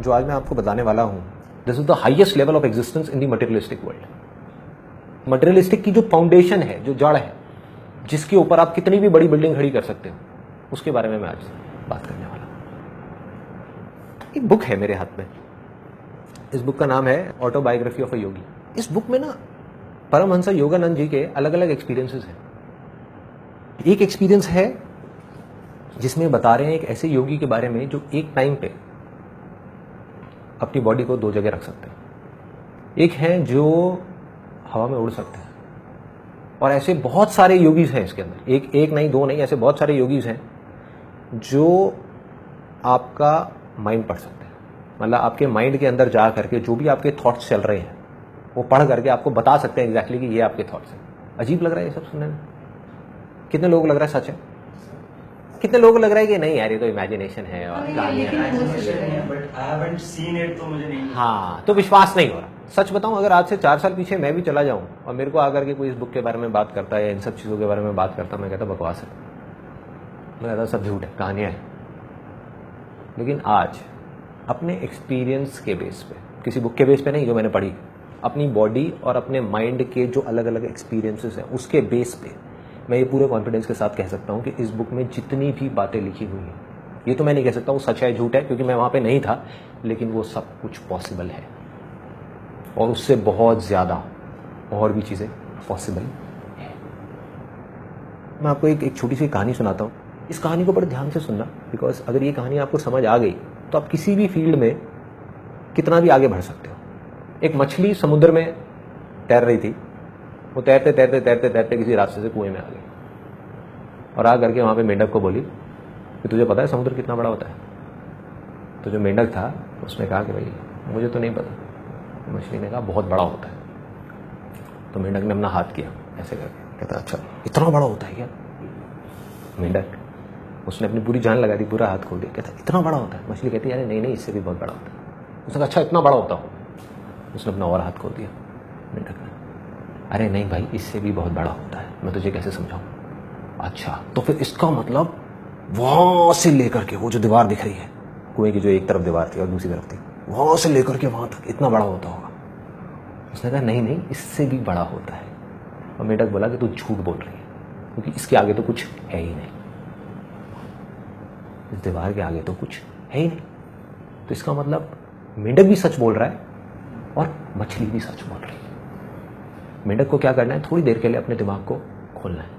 जो आज मैं आपको बताने वाला हूं, this is the highest level of existence in the materialistic world. Materialistic की जो फाउंडेशन है, जो जड़ है, जिसके ऊपर आप कितनी भी बड़ी बिल्डिंग खड़ी कर सकते हो, उसके बारे में मैं आज बात करने वाला हूं। एक बुक है मेरे हाथ में, इस बुक का नाम है ऑटोबायोग्राफी ऑफ अ योगी। इस बुक में ना परमहंस योगानंद जी के अलग अलग एक्सपीरियंसेस हैं। एक एक्सपीरियंस है जिसमें बता रहे हैं एक ऐसे योगी के बारे में जो एक टाइम पे अपनी बॉडी को 2 जगह रख सकते हैं। एक है जो हवा में उड़ सकते हैं, और ऐसे बहुत सारे योगीज हैं इसके अंदर, एक नहीं, 2 नहीं, ऐसे बहुत सारे योगीज हैं जो आपका माइंड पढ़ सकते हैं। मतलब आपके माइंड के अंदर जा करके जो भी आपके थॉट्स चल रहे हैं वो पढ़ करके आपको बता सकते हैं एग्जैक्टली कि ये आपके थॉट्स हैं। अजीब लग रहा है ये सब सुनने में? कितने लोग लग रहा है सच है? कितने लोगों को लग रहा है कि नहीं यार ये तो इमेजिनेशन है और हाँ, तो विश्वास नहीं हो रहा। सच बताऊं, अगर आज से 4 साल पीछे मैं भी चला जाऊं और मेरे को आकर के कोई इस बुक के बारे में बात करता है या इन सब चीज़ों के बारे में बात करता, मैं कहता बकवास है, मैं कहता सब झूठ है, कहानियां है। लेकिन आज अपने एक्सपीरियंस के बेस पे, किसी बुक के बेस पे नहीं जो मैंने पढ़ी, अपनी बॉडी और अपने माइंड के जो अलग अलग एक्सपीरियंसेस हैं उसके बेस पे मैं ये पूरे कॉन्फिडेंस के साथ कह सकता हूँ कि इस बुक में जितनी भी बातें लिखी हुई हैं, ये तो मैं नहीं कह सकता हूँ सच है झूठ है क्योंकि मैं वहाँ पे नहीं था, लेकिन वो सब कुछ पॉसिबल है और उससे बहुत ज़्यादा और भी चीज़ें पॉसिबल है। मैं आपको एक छोटी सी कहानी सुनाता हूँ। इस कहानी को बड़े ध्यान से सुनना, बिकॉज अगर ये कहानी आपको समझ आ गई तो आप किसी भी फील्ड में कितना भी आगे बढ़ सकते हो। एक मछली समुद्र में तैर रही थी। वो तैरते तैरते तैरते तैरते किसी रास्ते से कुएं में आ गई और आ करके वहाँ पे मेंढक को बोली कि तुझे पता है समुद्र कितना बड़ा होता है? तो जो मेंढक था उसने कहा कि भाई मुझे तो नहीं पता। मछली ने कहा बहुत बड़ा होता है। तो मेंढक ने अपना हाथ किया ऐसे करके, कहता अच्छा इतना बड़ा होता है क्या? मेंढक उसने अपनी पूरी जान लगा दी, पूरा हाथ खोल दिया, कहता इतना बड़ा होता है? मछली कहती है अरे नहीं नहीं, इससे भी बहुत बड़ा होता है। उसने कहा अच्छा इतना बड़ा होता हो? उसने अपना और हाथ खोल दिया। मेंढक ने अरे नहीं भाई, इससे भी बहुत बड़ा होता है, मैं तुझे कैसे समझाऊं? अच्छा तो फिर इसका मतलब वहां से लेकर के वो जो दीवार दिख रही है कुएं की, जो एक तरफ दीवार थी और दूसरी तरफ थी, वहां से लेकर के वहां तक इतना बड़ा होता होगा? उसने कहा नहीं नहीं, इससे भी बड़ा होता है। और मेंढक बोला कि तू झूठ बोल रही है क्योंकि इसके आगे तो कुछ है ही नहीं, इस दीवार के आगे तो कुछ है ही नहीं। तो इसका मतलब मेंढक भी सच बोल रहा है और मछली भी सच बोल रही है। मेंढक को क्या करना है, थोड़ी देर के लिए अपने दिमाग को खोलना है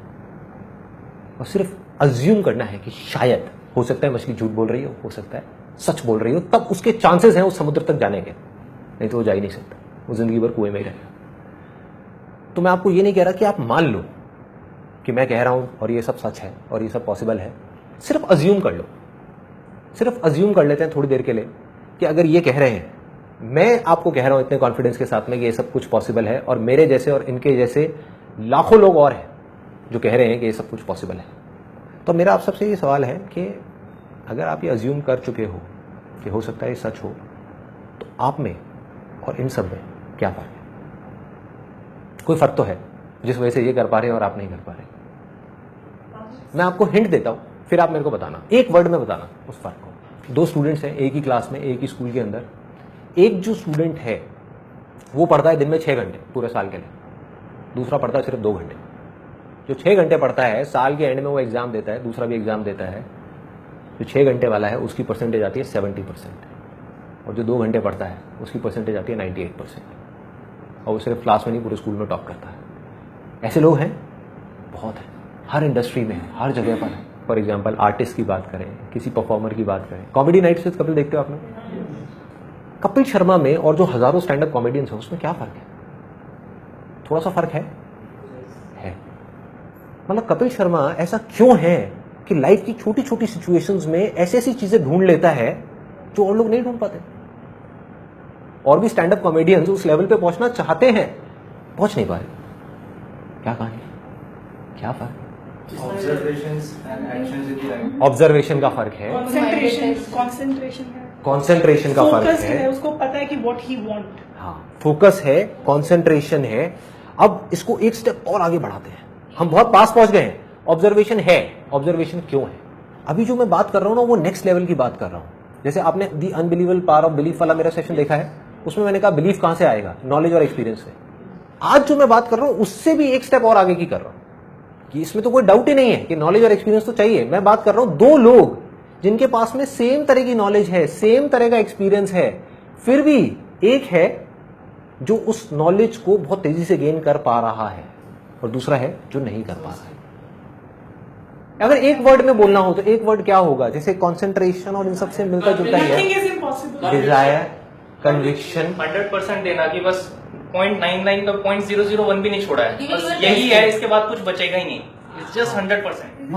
और सिर्फ अज्यूम करना है कि शायद हो सकता है मछली झूठ बोल रही हो सकता है सच बोल रही हो, तब उसके चांसेस हैं उस समुद्र तक जाने के, नहीं तो वो जा ही नहीं सकता, वो जिंदगी भर कुएं में ही रहेगा। तो मैं आपको ये नहीं कह रहा कि आप मान लो कि मैं कह रहा हूं और ये सब सच है और ये सब पॉसिबल है। सिर्फ अज्यूम कर लो, सिर्फ अज्यूम कर लेते हैं थोड़ी देर के लिए कि अगर ये कह रहे हैं, मैं आपको कह रहा हूं इतने कॉन्फिडेंस के साथ में कि ये सब कुछ पॉसिबल है, और मेरे जैसे और इनके जैसे लाखों लोग और हैं जो कह रहे हैं कि ये सब कुछ पॉसिबल है। तो मेरा आप सबसे ये सवाल है कि अगर आप ये अज्यूम कर चुके हो कि हो सकता है ये सच हो, तो आप में और इन सब में क्या फर्क है? कोई फर्क तो है जिस वजह से ये कर पा रहे हैं और आप नहीं कर पा रहे। मैं आपको हिंट देता हूं, फिर आप मेरे को बताना, एक वर्ड में बताना उस फर्क को। 2 स्टूडेंट्स हैं एक ही क्लास में, एक ही स्कूल के अंदर। एक जो स्टूडेंट है वो पढ़ता है दिन में 6 घंटे पूरे साल के लिए, दूसरा पढ़ता है सिर्फ 2 घंटे। जो 6 घंटे पढ़ता है साल के एंड में वो एग्जाम देता है, दूसरा भी एग्जाम देता है। जो 6 घंटे वाला है उसकी परसेंटेज आती है 70%, और जो 2 घंटे पढ़ता है उसकी परसेंटेज आती है 98%, और वो सिर्फ क्लास में नहीं पूरे स्कूल में टॉप करता है। ऐसे लोग हैं, बहुत हैं, हर इंडस्ट्री में है, हर जगह पर है। फॉर एग्जाम्पल आर्टिस्ट की बात करें, किसी परफॉर्मर की बात करें, कॉमेडी नाइट्स विद कपिल देखते हो आप लोग? कपिल शर्मा में और जो हजारों स्टैंड अप कॉमेडियंस हैं उसमें क्या फर्क है? थोड़ा सा फर्क है। मतलब कपिल शर्मा ऐसा क्यों है कि लाइफ की छोटी छोटी सिचुएशंस में ऐसी ऐसी चीजें ढूंढ लेता है जो और लोग नहीं ढूंढ पाते। और भी स्टैंड अप कॉमेडियंस उस लेवल पे पहुंचना चाहते हैं, पहुंच नहीं पा रहे। क्या कहानी, क्या फर्क? ऑब्जर्वेशन का फर्क है, कॉन्सेंट्रेशन का फर्क है, उसको पता है कि व्हाट ही वांट। हाँ, फोकस है, कॉन्सेंट्रेशन है। अब इसको एक स्टेप और आगे बढ़ाते हैं, हम बहुत पास पहुंच गए हैं। ऑब्जर्वेशन है, ऑब्जर्वेशन क्यों है? अभी जो मैं बात कर रहा हूं ना वो नेक्स्ट लेवल की बात कर रहा हूं। जैसे आपने दी अनबिलीवेबल पावर ऑफ बिलीफ वाला मेरा सेशन देखा है, उसमें मैंने कहा बिलीफ कहां से आएगा, नॉलेज और एक्सपीरियंस से। आज जो मैं बात कर रहा हूं उससे भी एक स्टेप और आगे की कर रहा हूं कि इसमें तो कोई डाउट ही नहीं है कि नॉलेज और एक्सपीरियंस तो चाहिए। मैं बात कर रहा हूं दो लोग जिनके पास में सेम तरह की नॉलेज है, सेम तरह का एक्सपीरियंस है, फिर भी एक है जो उस नॉलेज को बहुत तेजी से गेन कर पा रहा है और दूसरा है जो नहीं कर पा रहा है। अगर एक वर्ड में बोलना हो तो एक वर्ड क्या होगा? जैसे कॉन्सेंट्रेशन और इन सब से मिलता जुलता ही है, डिजायर, कन्विक्शन। 100% देना कि बस 0.99 तो 0.001 भी नहीं छोड़ा है, बस यही है, इसके बाद कुछ बचेगा ही नहीं। It's just 100%।